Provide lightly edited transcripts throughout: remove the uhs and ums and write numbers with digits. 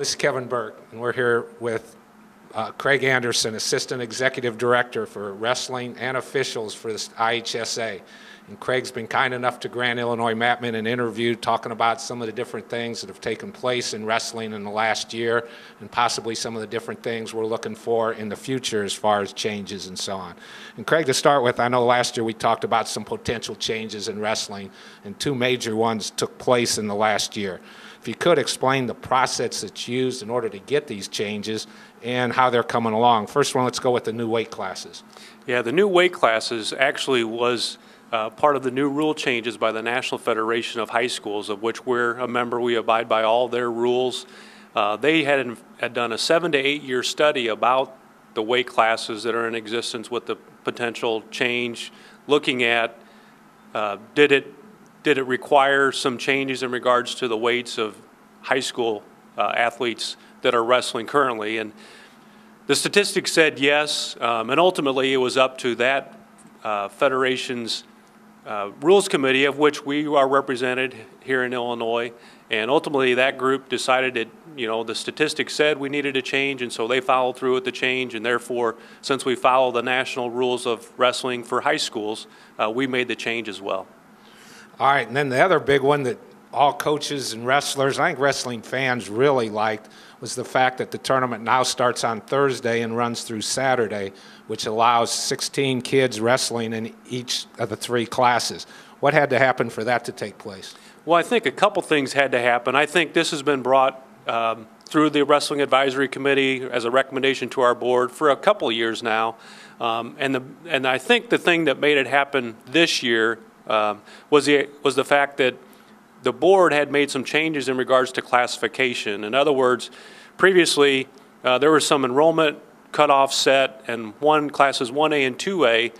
This is Kevin Burke, and we're here with Craig Anderson, Assistant Executive Director for Wrestling and Officials for the IHSA. And Craig's been kind enough to grant Illinois Matmen an interview talking about some of the different things that have taken place in wrestling in the last year and possibly some of the different things we're looking for in the future as far as changes and so on. And Craig, to start with, I know last year we talked about some potential changes in wrestling, and two major ones took place in the last year. If you could explain the process that's used in order to get these changes and how they're coming along. First one, let's go with the new weight classes. Yeah, the new weight classes actually was part of the new rule changes by the National Federation of High Schools, of which we're a member. We abide by all their rules. They had done a 7 to 8 year study about the weight classes that are in existence with the potential change, looking at did it require some changes in regards to the weights of high school athletes that are wrestling currently. And the statistics said yes, and ultimately it was up to that federation's rules committee, of which we are represented here in Illinois. And ultimately that group decided that, the statistics said we needed a change, and so they followed through with the change. And therefore, since we follow the national rules of wrestling for high schools, we made the change as well. All right, and then the other big one that all coaches and wrestlers, I think wrestling fans really liked, was the fact that the tournament now starts on Thursday and runs through Saturday, which allows 16 kids wrestling in each of the three classes. What had to happen for that to take place? Well, I think a couple things had to happen. I think this has been brought through the Wrestling Advisory Committee as a recommendation to our board for a couple of years now. And I think the thing that made it happen this year was the fact that the board had made some changes in regards to classification. In other words, previously there was some enrollment cutoff set, and classes 1A and 2A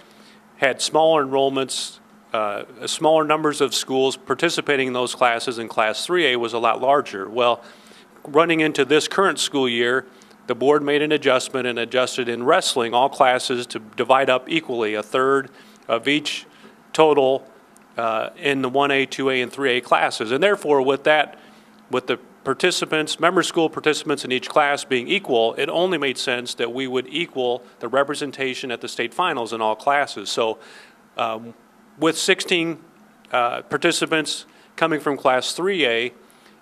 had smaller enrollments, smaller numbers of schools participating in those classes, and class 3A was a lot larger. Well, running into this current school year, the board made an adjustment and adjusted in wrestling all classes to divide up equally, a third of each total in the 1A, 2A, and 3A classes. And therefore, with the participants, member school participants in each class being equal, it only made sense that we would equal the representation at the state finals in all classes. So with 16 participants coming from class 3A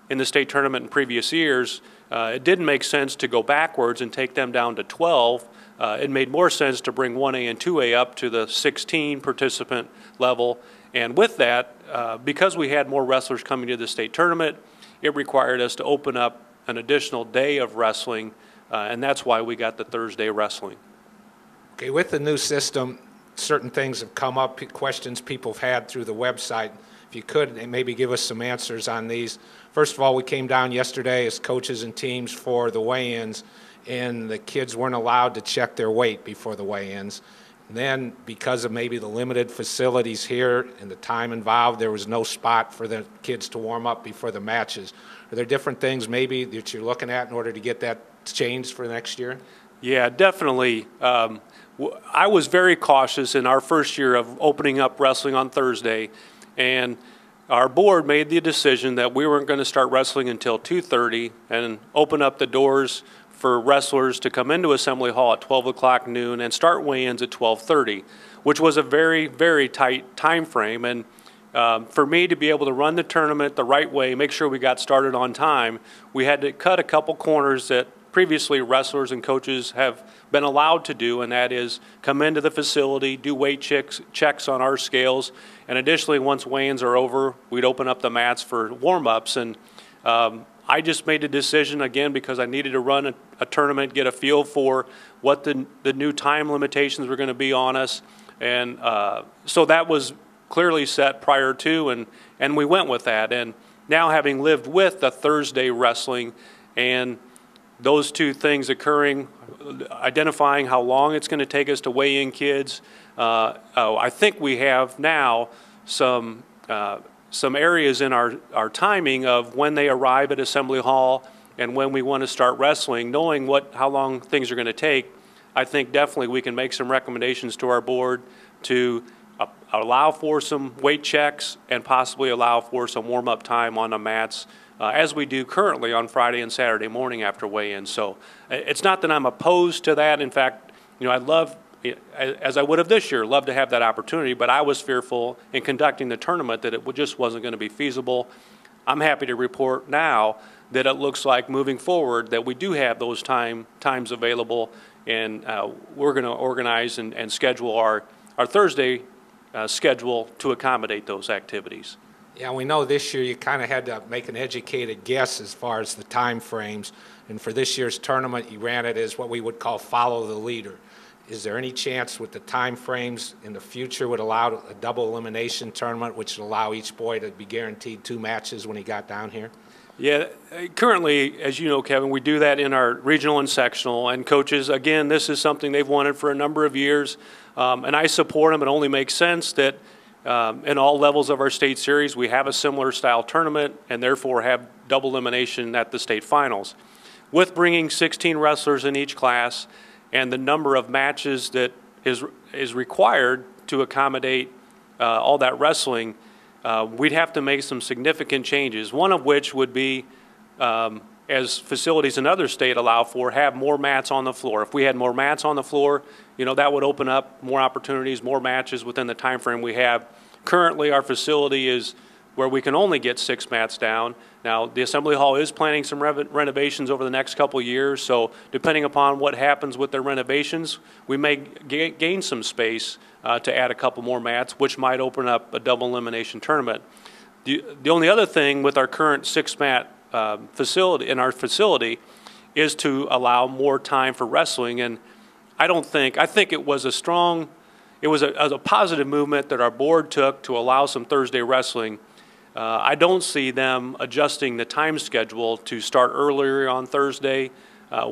in the state tournament in previous years, it didn't make sense to go backwards and take them down to 12. It made more sense to bring 1A and 2A up to the 16 participant level. And with that, because we had more wrestlers coming to the state tournament, it required us to open up an additional day of wrestling, and that's why we got the Thursday wrestling. Okay, with the new system, certain things have come up, questions people have had through the website. If you could maybe give us some answers on these. First of all, we came down yesterday as coaches and teams for the weigh-ins, and the kids weren't allowed to check their weight before the weigh-ins. And then, because of maybe the limited facilities here and the time involved, there was no spot for the kids to warm up before the matches. Are there different things maybe that you're looking at in order to get that changed for next year? Yeah, definitely. I was very cautious in our first year of opening up wrestling on Thursday, and our board made the decision that we weren't going to start wrestling until 2:30 and open up the doors for wrestlers to come into Assembly Hall at 12 o'clock noon and start weigh-ins at 12:30, which was a very, very tight time frame. And for me to be able to run the tournament the right way, make sure we got started on time, we had to cut a couple corners that previously wrestlers and coaches have been allowed to do, and that is come into the facility, do weight checks on our scales, and additionally, once weigh-ins are over, we'd open up the mats for warm-ups. And I just made a decision, again, because I needed to run a tournament, get a feel for what the new time limitations were going to be on us. And so that was clearly set prior to, and we went with that. And now, having lived with the Thursday wrestling and those two things occurring, identifying how long it's going to take us to weigh in kids, I think we have now some areas in our timing of when they arrive at Assembly Hall and when we want to start wrestling, knowing how long things are going to take. I think definitely we can make some recommendations to our board to allow for some weight checks and possibly allow for some warm-up time on the mats as we do currently on Friday and Saturday morning after weigh-in. So it's not that I'm opposed to that. In fact, I'd love, as I would have this year, love to have that opportunity, but I was fearful in conducting the tournament that it just wasn't going to be feasible. I'm happy to report now that it looks like moving forward that we do have those times available, and we're going to organize and schedule our Thursday schedule to accommodate those activities. Yeah, we know this year you kind of had to make an educated guess as far as the time frames, and for this year's tournament you ran it as what we would call follow the leader. Is there any chance with the time frames in the future would allow a double elimination tournament, which would allow each boy to be guaranteed 2 matches when he got down here? Yeah, currently, as you know, Kevin, we do that in our regional and sectional. And coaches, again, this is something they've wanted for a number of years, and I support them. It only makes sense that in all levels of our state series, we have a similar style tournament and therefore have double elimination at the state finals. With bringing 16 wrestlers in each class and the number of matches that is required to accommodate all that wrestling, we'd have to make some significant changes, one of which would be, as facilities in other states allow for, have more mats on the floor. If we had more mats on the floor, that would open up more opportunities, more matches within the time frame we have. Currently, our facility is where we can only get 6 mats down. Now, the Assembly Hall is planning some renovations over the next couple of years, so depending upon what happens with their renovations, we may gain some space to add a couple more mats, which might open up a double elimination tournament. The only other thing with our current 6-mat facility in our facility is to allow more time for wrestling, and I think it was a positive movement that our board took to allow some Thursday wrestling. I don't see them adjusting the time schedule to start earlier on Thursday,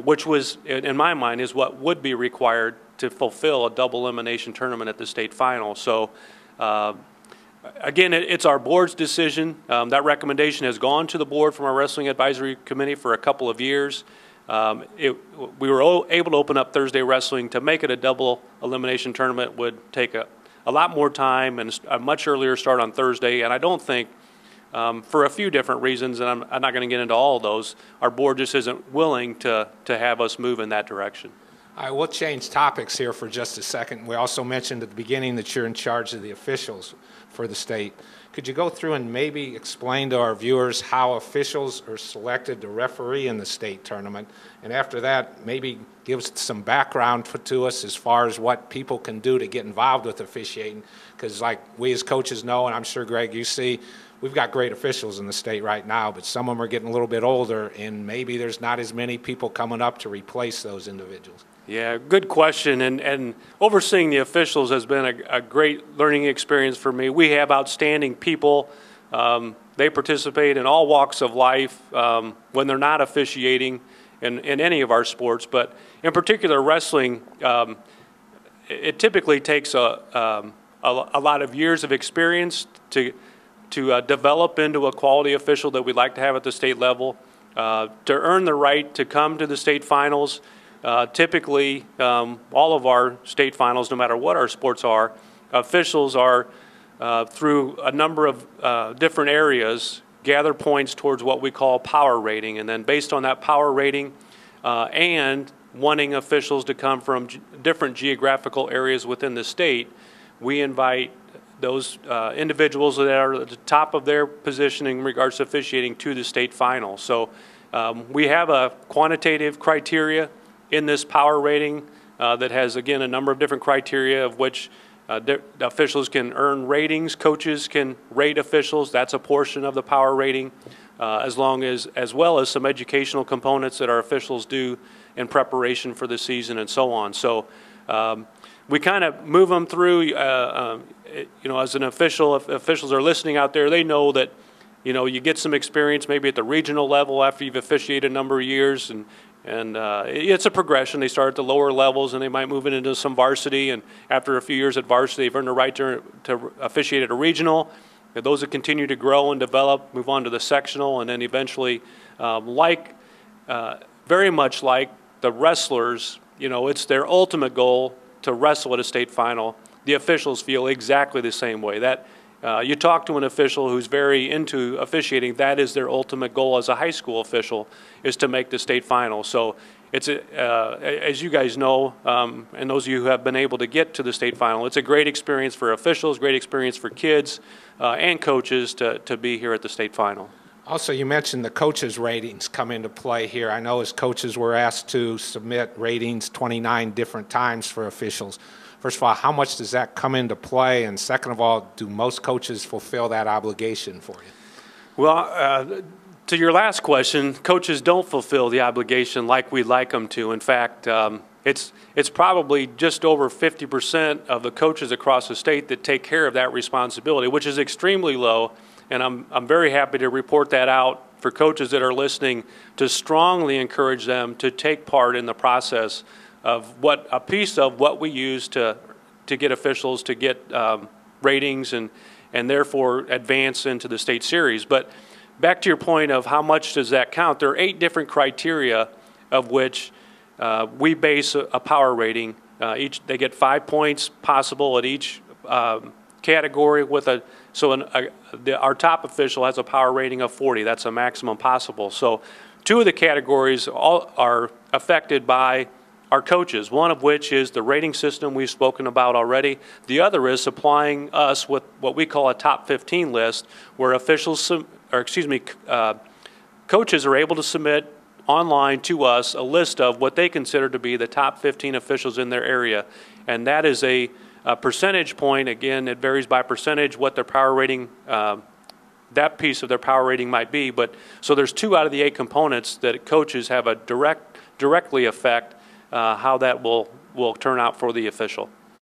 which was, in my mind, is what would be required to fulfill a double elimination tournament at the state final. So again, it's our board's decision. That recommendation has gone to the board from our wrestling advisory committee for a couple of years. We were able to open up Thursday wrestling. To make it a double elimination tournament would take a lot more time and a much earlier start on Thursday, and I don't think, for a few different reasons, and I'm not going to get into all of those, our board just isn't willing to have us move in that direction. All right, we'll change topics here for just a second. We also mentioned at the beginning that you're in charge of the officials for the state. Could you go through and maybe explain to our viewers how officials are selected to referee in the state tournament? And after that, maybe give us some background to us as far as what people can do to get involved with officiating. Because like we as coaches know, and I'm sure, Greg, you see, we've got great officials in the state right now, but some of them are getting a little bit older, and maybe there's not as many people coming up to replace those individuals. Yeah, good question. And overseeing the officials has been a great learning experience for me. We have outstanding people. They participate in all walks of life when they're not officiating in any of our sports. But in particular, wrestling, it typically takes a lot of years of experience to develop into a quality official that we'd like to have at the state level, to earn the right to come to the state finals. Typically, all of our state finals, no matter what our sports are, officials are, through a number of different areas, gather points towards what we call power rating. And then based on that power rating and wanting officials to come from different geographical areas within the state, we invite those individuals that are at the top of their position in regards to officiating to the state final. So we have a quantitative criteria in this power rating that has, again, a number of different criteria of which officials can earn ratings. Coaches can rate officials. That's a portion of the power rating, as well as some educational components that our officials do in preparation for the season and so on. So we kind of move them through, as an official, if officials are listening out there, they know that, you get some experience maybe at the regional level after you've officiated a number of years, and it's a progression. They start at the lower levels and they might move into some varsity, and after a few years at varsity, they've earned the right to officiate at a regional. And those that continue to grow and develop move on to the sectional, and then eventually, very much like the wrestlers, it's their ultimate goal to wrestle at a state final. The officials feel exactly the same way. That You talk to an official who's very into officiating, that is their ultimate goal as a high school official, is to make the state final. So it's, as you guys know, and those of you who have been able to get to the state final, it's a great experience for officials, great experience for kids and coaches to be here at the state final. Also, you mentioned the coaches' ratings come into play here. I know as coaches we're asked to submit ratings 29 different times for officials. First of all, how much does that come into play? And second of all, do most coaches fulfill that obligation for you? Well, to your last question, coaches don't fulfill the obligation like we'd like them to. In fact, it's probably just over 50% of the coaches across the state that take care of that responsibility, which is extremely low. And I'm very happy to report that out for coaches that are listening, to strongly encourage them to take part in the process of a piece of what we use to get officials to get ratings and therefore advance into the state series. But back to your point of how much does that count, there are 8 different criteria of which we base a power rating. They get 5 points possible at each category with our top official has a power rating of 40. That's a maximum possible. So 2 of the categories all are affected by our coaches, one of which is the rating system we've spoken about already. The other is supplying us with what we call a top 15 list, where coaches are able to submit online to us a list of what they consider to be the top 15 officials in their area. And that is a percentage point. Again, it varies by percentage what their power rating, that piece of their power rating might be. But so there's 2 out of the 8 components that coaches have a directly affect how that will turn out for the official.